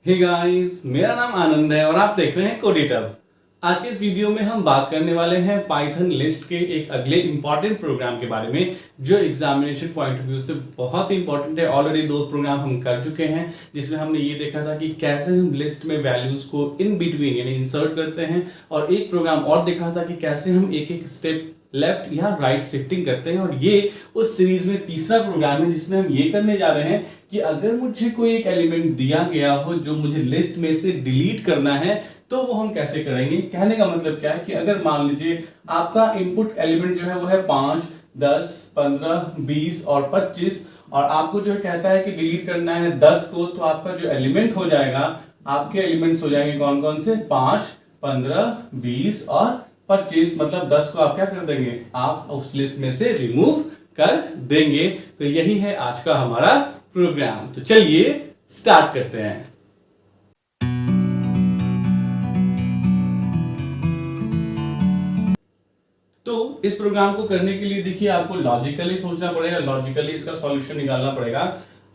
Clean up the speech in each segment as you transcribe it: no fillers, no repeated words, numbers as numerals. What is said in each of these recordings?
Hey guys, मेरा नाम आनंद है और आप देख रहे हैं कोडिटब। आज के इस वीडियो में हम बात करने वाले हैं पाइथन लिस्ट के एक अगले इंपॉर्टेंट प्रोग्राम के बारे में जो एग्जामिनेशन पॉइंट ऑफ व्यू से बहुत ही इंपॉर्टेंट है। ऑलरेडी 2 प्रोग्राम हम कर चुके हैं जिसमें हमने ये देखा था कि कैसे हम लिस्ट में वैल्यूज को इन बिटवीन यानी इंसर्ट करते हैं, और एक प्रोग्राम और देखा था कि कैसे हम एक एक स्टेप लेफ्ट या राइट शिफ्टिंग करते हैं। और ये उस सीरीज में तीसरा प्रोग्राम है जिसमें हम ये करने जा रहे हैं कि अगर मुझे कोई एक एलिमेंट दिया गया हो जो मुझे लिस्ट में से डिलीट करना है तो वो हम कैसे करेंगे। कहने का मतलब क्या है कि अगर मान लीजिए आपका इनपुट एलिमेंट जो है वो है 5, 10, 15, 20 और 25, और आपको जो कहता है कि डिलीट करना है 10 को, तो आपका जो एलिमेंट हो जाएगा, आपके एलिमेंट्स हो जाएंगे कौन कौन से, 5, 15, 20 और 25। मतलब 10 को आप क्या कर देंगे, आप उस लिस्ट में से रिमूव कर देंगे। तो यही है आज का हमारा प्रोग्राम। तो चलिए स्टार्ट करते हैं। तो इस प्रोग्राम को करने के लिए देखिए आपको लॉजिकली सोचना पड़ेगा, लॉजिकली इसका सॉल्यूशन निकालना पड़ेगा।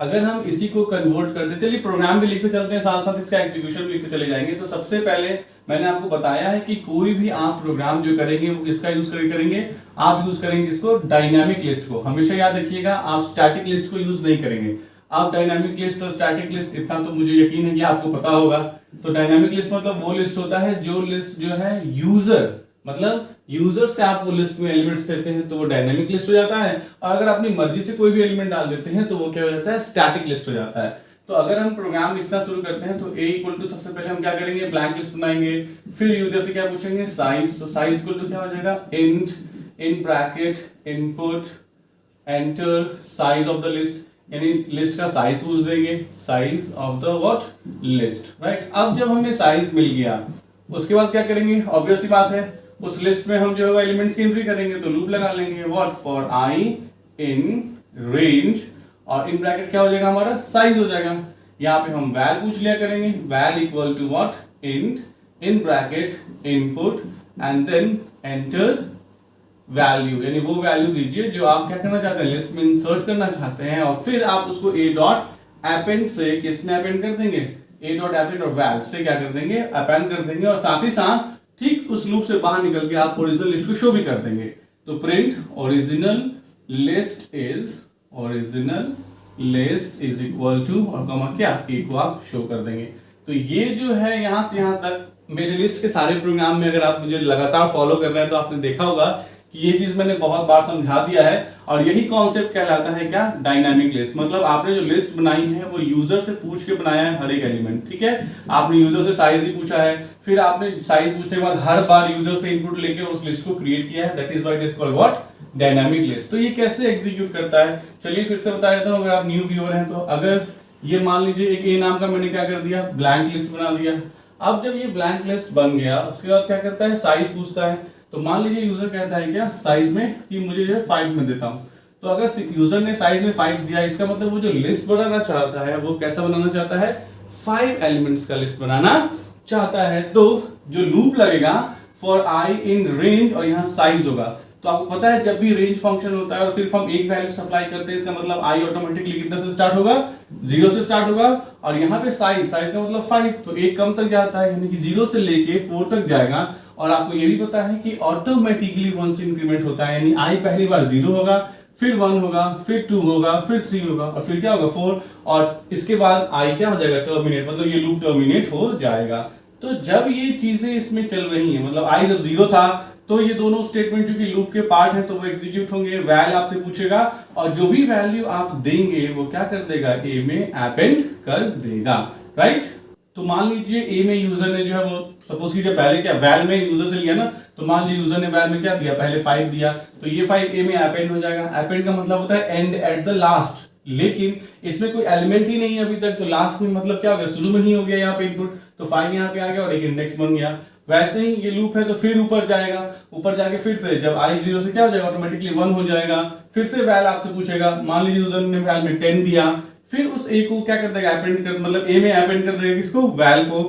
अगर हम इसी को कन्वर्ट करते, चलिए प्रोग्राम भी लिखते चलते हैं, साथ साथ इसका एग्जीक्यूशन भी लिखते चले जाएंगे। तो सबसे पहले मैंने आपको बताया है कि कोई भी आप प्रोग्राम जो करेंगे वो किसका यूज करेंगे, आप यूज करेंगे इसको, डायनामिक लिस्ट को। हमेशा याद रखिएगा, आप स्टैटिक लिस्ट को यूज नहीं करेंगे। आप डायनामिक लिस्ट और स्टैटिक लिस्ट, इतना तो मुझे यकीन है कि आपको पता होगा। तो डायनामिक लिस्ट मतलब वो लिस्ट होता है जो लिस्ट जो है यूजर, मतलब यूजर से आप वो लिस्ट में एलिमेंट्स देते हैं तो वो डायनामिक लिस्ट हो जाता है, और अगर अपनी मर्जी से कोई भी एलिमेंट डाल देते हैं तो वो क्या हो जाता है, स्टैटिक लिस्ट हो जाता है। तो अगर हम प्रोग्राम लिखना शुरू करते हैं तो a इक्वल टू, सबसे पहले हम क्या करेंगे, ब्लैंक लिस्ट बनाएंगे। फिर यूजर से क्या पूछेंगे, साइज। तो साइज इक्वल टू क्या हो जाएगा, int in bracket input enter size of the list, यानी लिस्ट का साइज पूछ देंगे, size of the what, list, right. अब जब हमें साइज मिल गया उसके बाद क्या करेंगे, ऑब्वियस सी बात है, उस लिस्ट में हम जो है एलिमेंट्स की एंट्री करेंगे। तो लूप लगा लेंगे, what, for I in range, और इन ब्रैकेट क्या हो जाएगा, हमारा साइज हो जाएगा। यहाँ पे हम वैल पूछ लिया करेंगे, val equal to what, int in bracket input and then enter value, यानी वो वैल्यू दीजिए जो आप क्या करना चाहते हैं, लिस्ट में इंसर्ट करना चाहते हैं। और फिर आप उसको a डॉट अपेंड से किसमें अपेंड कर देंगे, a डॉट अपेंड और वैल से क्या कर देंगे, अपेंड कर देंगे। और साथ ही साथ ठीक उस लूप से बाहर निकल के आप ओरिजिनल लिस्ट को शो भी कर देंगे। तो print original list is equal to, और कमा क्या, ए को आप शो कर देंगे। तो ये जो है यहां से यहां तक मेरे लिस्ट के सारे प्रोग्राम में अगर आप मुझे लगातार फॉलो कर रहे हैं तो आपने देखा होगा कि ये चीज मैंने बहुत बार समझा दिया है। और यही कॉन्सेप्ट कहलाता है क्या, डायनामिक लिस्ट। मतलब आपने जो लिस्ट बनाई है वो यूजर से पूछ के बनाया है हर एक एलिमेंट, ठीक है। आपने यूजर से साइज भी पूछा है, फिर आपने साइज पूछने के बाद हर बार यूजर से इनपुट लेके उस लिस्ट को क्रिएट किया है। That is why it is called what, dynamic list. तो ये कैसे एग्जीक्यूट करता है, चलिए फिर से बता देता हूं। अगर आप न्यू व्यूअर हैं तो अगर ये मान लीजिए एक ए नाम का मैंने क्या कर दिया, ब्लैंक लिस्ट बना दिया। अब जब ये ब्लैंक लिस्ट बन गया उसके बाद क्या करता है, साइज पूछता है। तो मान लीजिए यूजर कहता है क्या, साइज में कि मुझे जो 5 में देता हूं। तो अगर यूजर ने साइज में 5 दिया, इसका मतलब वो जो लिस्ट बनाना चाहता है वो कैसा बनाना चाहता है, 5 एलिमेंट्स का लिस्ट बनाना चाहता है। तो जो लूप लगेगा फॉर आई इन रेंज, और यहाँ साइज होगा। तो आपको पता है जब भी रेंज फंक्शन होता है और सिर्फ हम एक वैल्यू सप्लाई करते हैं, इसका मतलब आई ऑटोमेटिकली कितना से स्टार्ट होगा, 0 से स्टार्ट होगा। और यहाँ पे साइज का मतलब 5, तो एक कम तक जाता है, यानी कि 0 से लेके 4 तक जाएगा। और आपको ये भी पता है कि ऑटोमेटिकली 1 से इंक्रीमेंट होता है, यानी आई पहली बार 0 होगा, फिर 1 होगा, फिर 2 होगा, फिर 3 होगा, और फिर क्या होगा 4, और इसके बाद आई क्या हो जाएगा, टर्मिनेट, मतलब ये लूप टर्मिनेट हो जाएगा। तो जब ये चीजें इसमें चल रही हैं, मतलब आई जब 0 था तो ये दोनों स्टेटमेंट जो कि लूप के पार्ट है तो वो एग्जीक्यूट होंगे। वैल आपसे पूछेगा और जो भी वैल्यू आप देंगे वो क्या कर देगा, ए में अपेंड कर देगा, राइट। तो मान लीजिए ए में यूजर ने जो है वो सपोज कीजिए पहले क्या, वैल में यूजर से लिया ना, तो मान लीजिए यूजर ने वैल में क्या दिया, पहले 5 दिया, तो ये 5 ए में अपेंड हो जाएगा। अपेंड का मतलब होता है एंड एट द लास्ट, लेकिन इसमें कोई एलिमेंट ही नहीं है अभी तक, तो लास्ट में मतलब क्या हो गया, शुरू में ही हो गया यहाँ पे इनपुट, तो 5 यहाँ पे आ गया और एक इंडेक्स बन गया। वैसे ही ये लूप है तो फिर ऊपर जाएगा, ऊपर जाके फिर से जब आई 0 से क्या हो जाएगा, ऑटोमेटिकली 1 हो जाएगा। फिर से वैल आपसे पूछेगा, मान लीजिए यूजर ने वैल में 10 दिया, फिर उस ए को क्या कर देगा, अपेंड कर, मतलब ए में अपेंड कर देगा किसको, वैल को।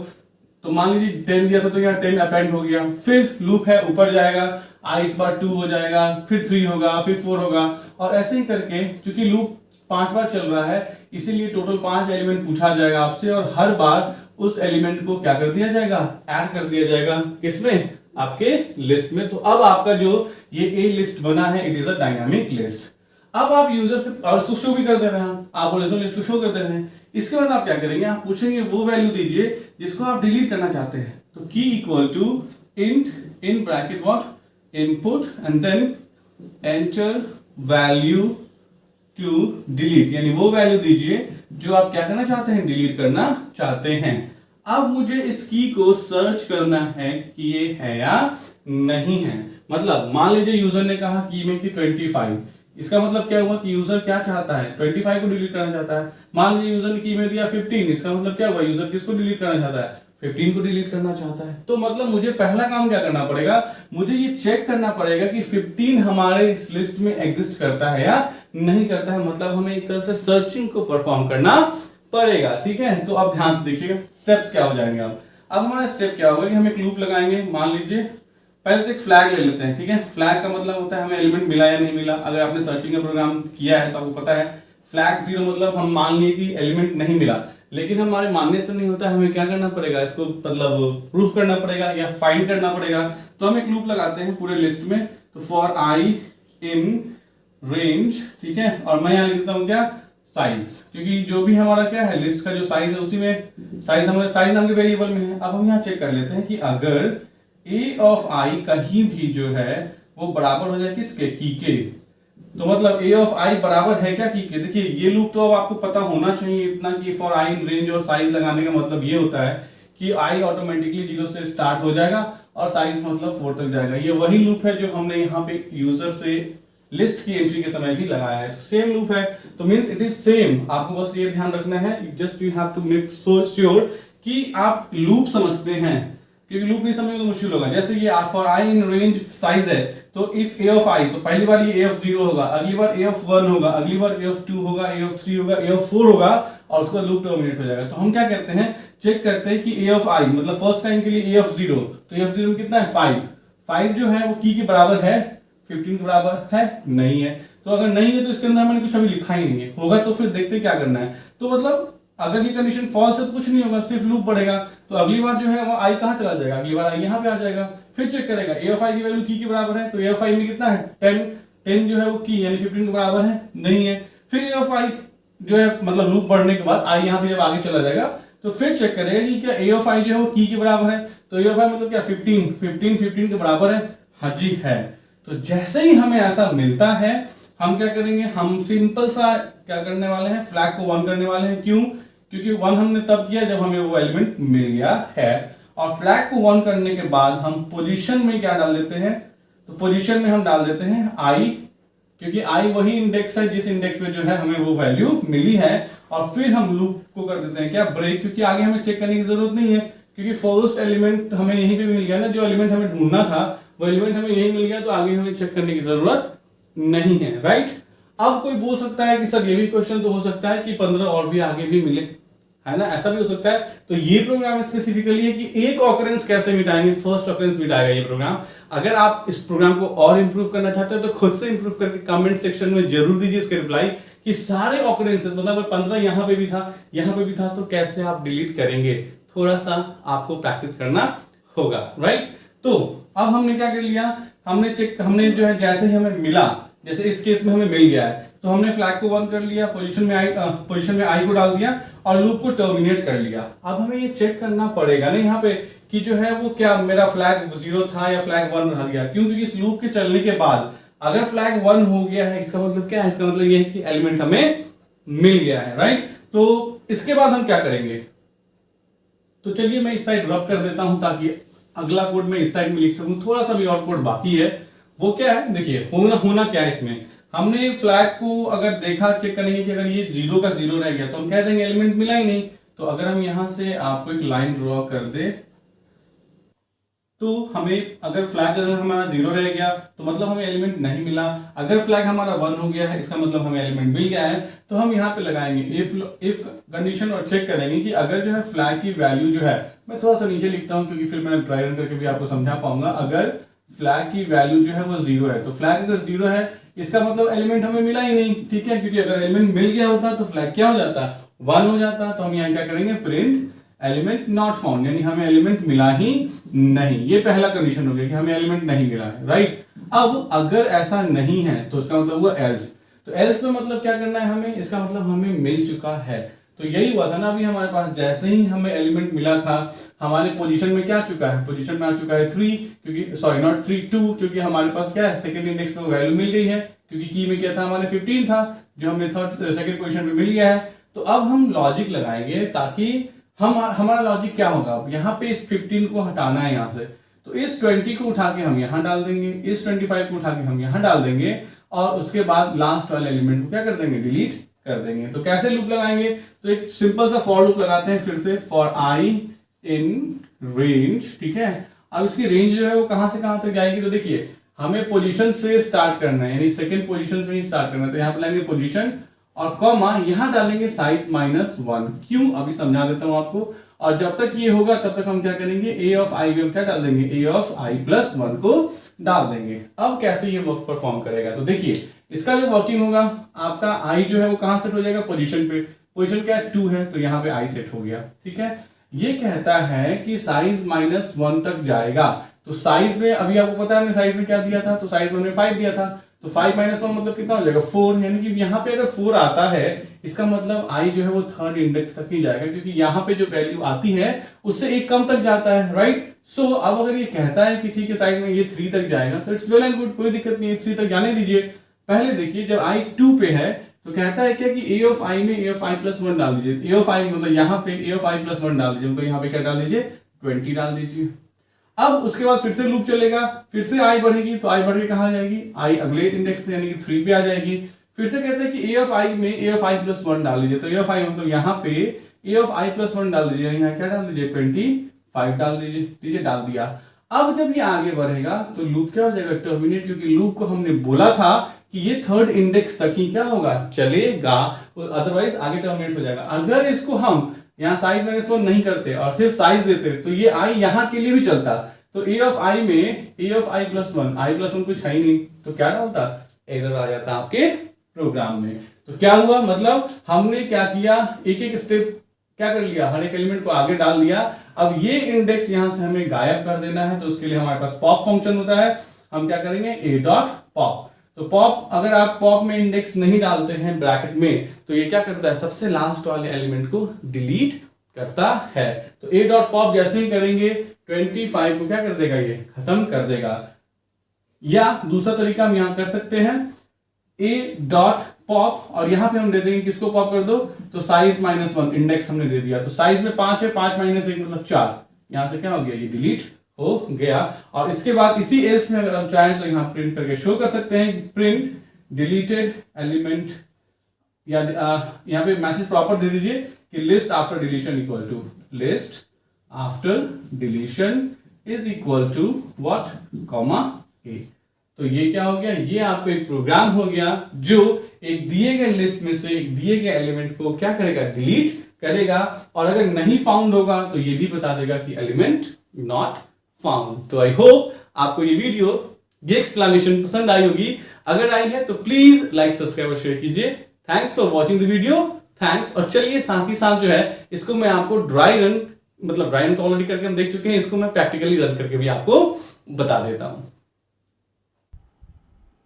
तो मान लीजिए 10 दिया था तो यहाँ 10 अपेंड हो गया। फिर लूप है, ऊपर जाएगा, आई इस बार 2 हो जाएगा, फिर 3 होगा, फिर 4 होगा, और ऐसे ही करके चूंकि लूप 5 बार चल रहा है इसीलिए टोटल 5 एलिमेंट पूछा जाएगा आपसे, और हर बार उस एलिमेंट को क्या कर दिया जाएगा, ऐड कर दिया जाएगा किसमें, आपके लिस्ट में। तो अब आपका जो ये ए लिस्ट बना है it is a dynamic list. अब आप यूजर से और उसको शो भी कर दे रहे हैं, आप ओरिजिनल लिस्ट को शो कर दे रहे हैं। इसके बाद आप क्या करेंगे, आप पूछेंगे वो वैल्यू दीजिए जिसको आप डिलीट करना चाहते हैं। तो key equal to int in bracket what input and then enter value to delete, यानी वो वैल्यू दीजिए जो आप क्या करना चाहते हैं, डिलीट करना चाहते हैं। अब मुझे इस की को सर्च करना है कि ये है या नहीं है। मतलब मान लीजिए यूजर ने कहा की में कि 25, इसका मतलब क्या हुआ कि यूजर क्या चाहता है, 25 को डिलीट करना चाहता है। मान लीजिए यूजर ने की में दिया 15, इसका मतलब क्या हुआ, यूजर किसको डिलीट करना चाहता है, 15 को डिलीट करना चाहता है। तो मतलब मुझे पहला काम क्या करना पड़ेगा, मुझे ये चेक करना पड़ेगा कि 15 हमारे इस लिस्ट में एग्जिस्ट करता है या नहीं करता है। मतलब हमें एक तरह से सर्चिंग को परफॉर्म करना पड़ेगा, ठीक है। तो अब ध्यान से देखिएगा स्टेप्स क्या हो जाएंगे। अब हमारा स्टेप क्या होगा कि हम एक लूप लगाएंगे। मान लीजिए पहले तो एक फ्लैग ले लेते हैं, ठीक है। फ्लैग का मतलब होता है हमें एलिमेंट मिला या नहीं मिला। अगर आपने सर्चिंग का प्रोग्राम किया है तो आपको पता है फ्लैग 0 मतलब हम मान लिए कि एलिमेंट नहीं मिला, लेकिन हमारे मानने से नहीं होता, हमें क्या करना पड़ेगा, इसको मतलब प्रूफ करना पड़ेगा या फाइंड करना पड़ेगा। तो हम एक लूप लगाते हैं पूरे लिस्ट में। तो फॉर आई इन रेंज, ठीक है, और मैं यहाँ लिखता हूँ क्या, साइज, क्योंकि जो भी हमारा क्या है लिस्ट का जो साइज है उसी में साइज हमारे साइज नाम के वेरिएबल में है। अब हम यहाँ चेक कर लेते हैं कि अगर ए ऑफ आई कहीं भी जो है वो बराबर हो जाए किसके, की के, तो मतलब ए ऑफ आई बराबर है क्या की के। देखिए ये लूप तो अब आपको पता होना चाहिए इतना कि फॉर आई इन रेंज और साइज लगाने का मतलब ये होता है कि आई ऑटोमेटिकली 0 से स्टार्ट हो जाएगा और साइज मतलब 4 तक जाएगा। ये वही लूप है जो हमने यहाँ पे यूजर से लिस्ट की एंट्री के समय भी लगाया है। तो सेम लूप है, तो मींस इट इज सेम। आपको बस ये ध्यान रखना है, just you have to make so sure कि आप लूप समझते हैं, क्योंकि लूप नहीं समझेंगे तो मुश्किल होगा। जैसे ये for I in range size है, तो इफ ए ऑफ आई, तो पहली बार ये ए ऑफ 0 होगा, अगली बार ए ऑफ 1 होगा, अगली बार ए ऑफ 2 होगा, ए ऑफ 3 होगा, ए ऑफ 4 होगा और उसका लूप टर्मिनेट हो जाएगा। तो हम क्या करते हैं, चेक करते हैं कि ए ऑफ आई मतलब फर्स्ट टाइम के लिए ए ऑफ 0, तो ए ऑफ 0 में कितना है 5, 5 जो है वो की के बराबर है, 15 के बराबर है, नहीं है। तो अगर नहीं है तो इसके अंदर मैंने कुछ अभी लिखा ही नहीं है, होगा तो फिर देखते क्या करना है। तो मतलब अगर ये कंडीशन फॉल्स है तो कुछ नहीं होगा, सिर्फ लूप बढ़ेगा। तो अगली बार जो है वो आई कहां चला जाएगा, अगली बार आई यहाँ पे आ जाएगा। फिर चेक करेगा ए ऑफ आई की वैल्यू की के बराबर है, तो ए ऑफ आई में कितना है 10, 10 जो है वो की यानी 15 के बराबर है, नहीं है। फिर ए ऑफ आई जो है मतलब लूप बढ़ने के बाद आई यहाँ पे जब आगे चला जाएगा तो फिर चेक करेगा कि क्या ए ऑफ आई जो है वो की के बराबर है। तो ए ऑफ आई मतलब क्या 15 के बराबर है, हाँ जी है। तो जैसे ही हमें ऐसा मिलता है हम क्या करेंगे, हम सिंपल सा क्या करने वाले हैं, फ्लैग को 1 करने वाले हैं। क्यों, क्योंकि 1 हमने तब किया जब हमें वो एलिमेंट मिल गया है। और फ्लैग को 1 करने के बाद हम पोजीशन में क्या डाल देते हैं, तो पोजीशन में हम डाल देते हैं आई, क्योंकि आई वही इंडेक्स है जिस इंडेक्स में जो है हमें वो वैल्यू मिली है। और फिर हम लूप को कर देते हैं क्या, ब्रेक, क्योंकि आगे हमें चेक करने की जरूरत नहीं है, क्योंकि फर्स्ट एलिमेंट हमें यहीं पे मिल गया ना, जो एलिमेंट हमें ढूंढना था वो एलिमेंट हमें यही मिल गया, तो आगे हमें चेक करने की जरूरत नहीं है, राइट। अब कोई बोल सकता है कि सर ये भी क्वेश्चन तो हो सकता है कि 15 और भी आगे भी मिले, है ना, ऐसा भी हो सकता है। तो ये प्रोग्राम स्पेसिफिकली है कि एक ऑकरेंस कैसे मिटाएंगे, फर्स्ट ऑकरेंस मिटाएगा ये प्रोग्राम। अगर आप इस प्रोग्राम को और इंप्रूव करना चाहते हो तो खुद से इंप्रूव करके कमेंट सेक्शन में जरूर दीजिए इसके रिप्लाई कि सारे ऑकरेंसेस मतलब 15 यहाँ पे भी था, यहाँ पे भी था, तो कैसे आप डिलीट करेंगे। थोड़ा सा आपको प्रैक्टिस करना होगा, राइट। तो अब हमने क्या कर लिया, हमने जो है जैसे ही हमें मिला, जैसे इस केस में हमें मिल गया है तो हमने फ्लैग को 1 कर लिया, पोजीशन में आई को डाल दिया और लूप को टर्मिनेट कर लिया। अब हमें ये चेक करना पड़ेगा ना यहाँ पे कि जो है वो क्या मेरा फ्लैग 0 था या फ्लैग 1 रह गया। क्यों, क्योंकि इस लूप के चलने के बाद अगर फ्लैग 1 हो गया है इसका मतलब क्या है, इसका मतलब ये है कि एलिमेंट हमें मिल गया है, राइट। तो इसके बाद हम क्या करेंगे, तो चलिए मैं इस साइड रब कर देता हूं ताकि अगला कोड मैं इस साइड में लिख सकूं। थोड़ा सा भी और कोड बाकी है, वो क्या है देखिए, होना क्या है इसमें, हमने फ्लैग को अगर देखा चेक करेंगे कि अगर ये 0 का 0 रह गया तो हम कह देंगे एलिमेंट मिला ही नहीं। तो अगर हम यहां से आपको एक लाइन ड्रॉ कर दे तो हमें अगर फ्लैग अगर हमारा 0 रह गया तो मतलब हमें एलिमेंट नहीं मिला, अगर फ्लैग हमारा 1 हो गया है इसका मतलब हमें एलिमेंट मिल गया है। तो हम यहाँ पे लगाएंगे इफ कंडीशन और चेक करेंगे कि अगर जो है फ्लैग की वैल्यू जो है, मैं थोड़ा सा नीचे लिखता हूँ क्योंकि फिर मैं ट्राई रन करके भी आपको समझा पाऊंगा। अगर फ्लैग की वैल्यू जो है वो 0 है तो फ्लैग अगर 0 है इसका मतलब एलिमेंट हमें मिला ही नहीं, ठीक है, क्योंकि अगर एलिमेंट मिल गया होता तो फ्लैग क्या हो जाता, 1 हो जाता। तो हम यहाँ क्या करेंगे, प्रिंट एलिमेंट नॉट फाउंड, यानी हमें एलिमेंट मिला ही नहीं। ये पहला कंडीशन हो गया कि हमें एलिमेंट नहीं मिला है, राइट। अब अगर ऐसा नहीं है तो इसका मतलब हुआ एल्स। तो एल्स में मतलब क्या करना है हमें, इसका मतलब हमें मिल चुका है। तो यही हुआ था ना अभी हमारे पास, जैसे ही हमें एलिमेंट मिला था हमारे पोजीशन में क्या आ चुका है, पोजीशन में आ चुका है 3, क्योंकि सॉरी नॉट 3 2, क्योंकि हमारे पास क्या है सेकंड इंडेक्स पे वैल्यू मिल गई है, क्योंकि की में क्या था हमारे 15 था जो हमें सेकंड पोजीशन पे मिल गया है। तो अब हम लॉजिक लगाएंगे ताकि हमारा लॉजिक क्या होगा, अब यहाँ पे इस 15 को हटाना है यहाँ से, तो इस 20 को उठा के हम यहाँ डाल देंगे, इस 25 को उठा के हम यहाँ डाल देंगे, और उसके बाद लास्ट वाले एलिमेंट को क्या कर देंगे, डिलीट कर देंगे। तो कैसे लूप लगाएंगे, तो एक सिंपल सा फॉर लूप लगाते हैं फिर से, फॉर आई इन रेंज, ठीक है। अब इसकी रेंज जो है वो कहां से कहां तक जाएगी, तो देखिए हमें पोजीशन से स्टार्ट करना है, यानी सेकंड पोजीशन से ही स्टार्ट करना है। तो यहाँ पे लाएंगे पोजीशन और कॉमा, यहां डालेंगे साइज -1, क्यों अभी समझा देता हूं आपको। और जब तक ये होगा तब तक हम क्या करेंगे, ए ऑफ आई हम क्या डाल देंगे, ए ऑफ आई प्लस 1 को डाल देंगे। अब कैसे ये वर्क परफॉर्म करेगा, तो देखिए इसका जो वर्किंग होगा, आपका आई जो है वो कहां सेट हो जाएगा, पोजीशन पे। पोजीशन क्या है 2 है, तो यहाँ पे आई सेट हो गया, ठीक है। ये कहता है कि साइज -1 तक जाएगा। तो साइज में अभी आपको पता है हमने साइज में क्या दिया था, तो साइज में हमने 5 दिया था, तो 5 - 1 मतलब कितना हो जाएगा 4, यानी कि यहाँ पे अगर 4 आता है इसका मतलब आई जो है वो थर्ड इंडेक्स तक ही जाएगा, क्योंकि यहाँ पे जो वैल्यू आती है उससे एक कम तक जाता है, राइट। सो अब अगर ये कहता है कि ठीक है साइज में ये 3 तक जाएगा, तो इट्स वेल एंड गुड, कोई दिक्कत नहीं है, 3 तक जाने दीजिए। पहले देखिए जब आई 2 पे है तो कहता है क्या कि ए ऑफ आई में ए ऑफ आई प्लस 1 डाल दीजिए, ए ऑफ आई मतलब यहाँ पे ए ऑफ आई प्लस 1 डाल दीजिए, तो यहाँ पे क्या डाल दीजिए 20 डाल दीजिए। अब उसके बाद फिर से लूप चलेगा, फिर से आई बढ़ेगी, तो आई बढ़ के कहां जाएगी, आई अगले इंडेक्स पे यानी कि 3 पे आ जाएगी। फिर से कहते हैं कि ए ऑफ आई में ए ऑफ आई प्लस 1 डाल दीजिए, तो ए ऑफ आई मतलब यहाँ पे ए ऑफ आई प्लस 1 डाल दीजिए, यहाँ क्या डाल दीजिए 25 डाल दीजिए, डाल दिया। अब जब ये आगे बढ़ेगा तो लूप क्या हो जाएगा, टर्मिनेट, क्योंकि लूप को हमने बोला था कि ये थर्ड इंडेक्स तक ही क्या होगा, चलेगा, अदरवाइज आगे टर्मिनेट हो जाएगा। अगर इसको हम यहाँ साइज -1 नहीं करते और सिर्फ साइज देते तो ये आई यहाँ के लिए भी चलता। तो ए ऑफ आई में A of I plus 1, I plus 1 कुछ है ही नहीं, तो क्या डालता, एरर आ जाता आपके प्रोग्राम में। तो क्या हुआ, मतलब हमने क्या किया, एक एक स्टेप क्या कर लिया, हर एक एलिमेंट को आगे डाल दिया। अब ये इंडेक्स यहां से हमें गायब कर देना है, तो उसके लिए हमारे पास पॉप फंक्शन होता है। हम क्या करेंगे, ए डॉट पॉप। तो पॉप, अगर आप पॉप में इंडेक्स नहीं डालते हैं ब्रैकेट में, तो ये क्या करता है, सबसे लास्ट वाले एलिमेंट को डिलीट करता है। तो ए डॉट पॉप जैसे ही करेंगे 25 को क्या कर देगा, ये खत्म कर देगा। या दूसरा तरीका हम यहां कर सकते हैं, ए डॉट पॉप, और यहां पे हम दे देंगे किसको पॉप कर दो, तो साइज -1 इंडेक्स हमने दे दिया, तो साइज में 5 है, 5 - 1 मतलब 4, यहां से क्या हो गया, ये डिलीट हो गया। और इसके बाद इसी एल्स में अगर हम चाहें तो यहां प्रिंट करके शो कर सकते हैं, प्रिंट डिलीटेड एलिमेंट, या यहां पे मैसेज प्रॉपर दे दीजिए कि list after deletion equal to, list after deletion is equal to what, comma a. तो ये क्या हो गया, ये आपको एक प्रोग्राम हो गया जो एक दिए गए लिस्ट में से एक दिए गए एलिमेंट को क्या करेगा, डिलीट करेगा। और अगर नहीं फाउंड होगा तो ये भी बता देगा कि एलिमेंट नॉट फाउंड। तो आई होप आपको ये वीडियो, ये एक्सप्लेनेशन पसंद आई होगी। अगर आई है तो प्लीज लाइक, सब्सक्राइब और शेयर कीजिए। Thanks for watching the video, thanks. और चलिए साथ ही साथ जो है इसको मैं आपको ड्राई रन, मतलब ड्राई रन तो ऑलरेडी करके हम देख चुके हैं, इसको मैं प्रैक्टिकली रन करके भी आपको बता देता हूं।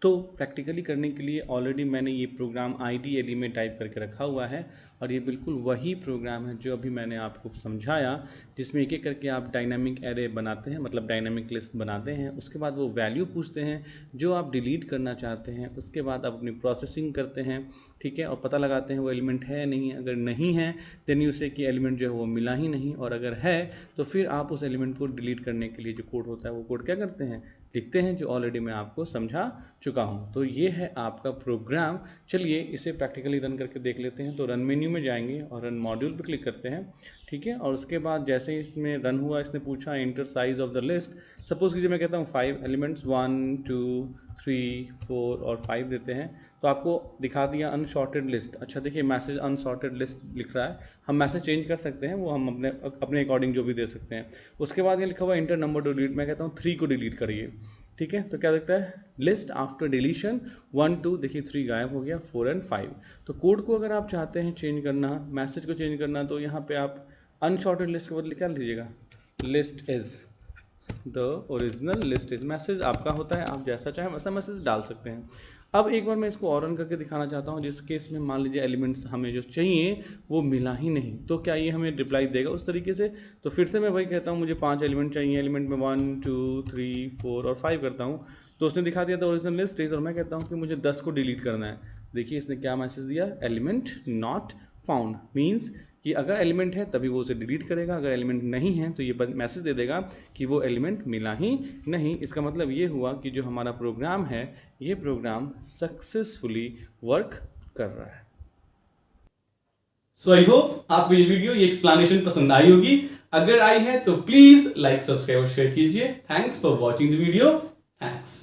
तो प्रैक्टिकली करने के लिए ऑलरेडी मैंने ये प्रोग्राम IDLE में टाइप करके रखा हुआ है, और ये बिल्कुल वही प्रोग्राम है जो अभी मैंने आपको समझाया, जिसमें एक एक करके आप डायनामिक एरे बनाते हैं, मतलब डायनामिक लिस्ट बनाते हैं। उसके बाद वो वैल्यू पूछते हैं जो आप डिलीट करना चाहते हैं। उसके बाद आप अपनी प्रोसेसिंग करते हैं, ठीक है, और पता लगाते हैं वो एलिमेंट है नहीं है। अगर नहीं है देन यू से कि एलिमेंट जो है वो मिला ही नहीं, और अगर है तो फिर आप उस एलिमेंट को डिलीट करने के लिए जो कोड होता है वो कोड क्या करते हैं, लिखते हैं, जो ऑलरेडी मैं आपको समझा चुका हूं। तो ये है आपका प्रोग्राम। चलिए इसे प्रैक्टिकली रन करके देख लेते हैं। तो रन मेन्यू में जाएंगे और रन मॉड्यूल पर क्लिक करते हैं, ठीक है। और उसके बाद जैसे ही इसमें रन हुआ, इसने पूछा enter size of the list. Suppose कीजिए मैं कहता हूँ 5 एलिमेंट्स, 1 2 3 4 और 5 देते हैं, तो आपको दिखा दिया अनसॉर्टेड लिस्ट। अच्छा देखिए मैसेज अनसॉर्टेड लिस्ट लिख रहा है, हम मैसेज चेंज कर सकते हैं, वो हम अपने अकॉर्डिंग जो भी दे सकते हैं। उसके बाद ये लिखा हुआ इंटर नंबर टू डिलीट, मैं कहता हूँ 3 को डिलीट करिए, ठीक है। तो क्या दिखता है, लिस्ट आफ्टर डिलीशन 1 2, देखिए 3 गायब हो गया, 4 और 5। तो कोड को अगर आप चाहते हैं चेंज करना, मैसेज को चेंज करना, तो यहाँ पे आप अनसॉर्टेड लिस्ट के बदले क्या लीजिएगा, list is the original list is. Message आपका होता है, आप जैसा चाहें वैसा मैसेज डाल सकते हैं। अब एक बार मैं इसको और रन करके दिखाना चाहता हूँ। जिस केस में मान लीजिए एलिमेंट्स हमें जो चाहिए वो मिला ही नहीं, तो क्या ये हमें रिप्लाई देगा उस तरीके से? तो फिर से मैं वही कहता हूँ, मुझे 5 एलिमेंट चाहिए, एलिमेंट में 1 2 3 4 और 5 करता हूँ, तो उसने दिखा दिया था ओरिजिनल लिस्ट इज, और मैं कहता हूँ कि मुझे 10 को डिलीट करना है। देखिए इसने क्या मैसेज दिया, एलिमेंट नॉट फाउंड, मीन्स कि अगर एलिमेंट है तभी वो उसे डिलीट करेगा, अगर एलिमेंट नहीं है तो ये मैसेज दे देगा कि वो एलिमेंट मिला ही नहीं। इसका मतलब ये हुआ कि जो हमारा प्रोग्राम है ये प्रोग्राम सक्सेसफुली वर्क कर रहा है। सो आई होप आपको ये वीडियो, ये एक्सप्लेनेशन पसंद आई होगी। अगर आई है तो प्लीज लाइक, सब्सक्राइब और शेयर कीजिए। Thanks for watching the video. Thanks.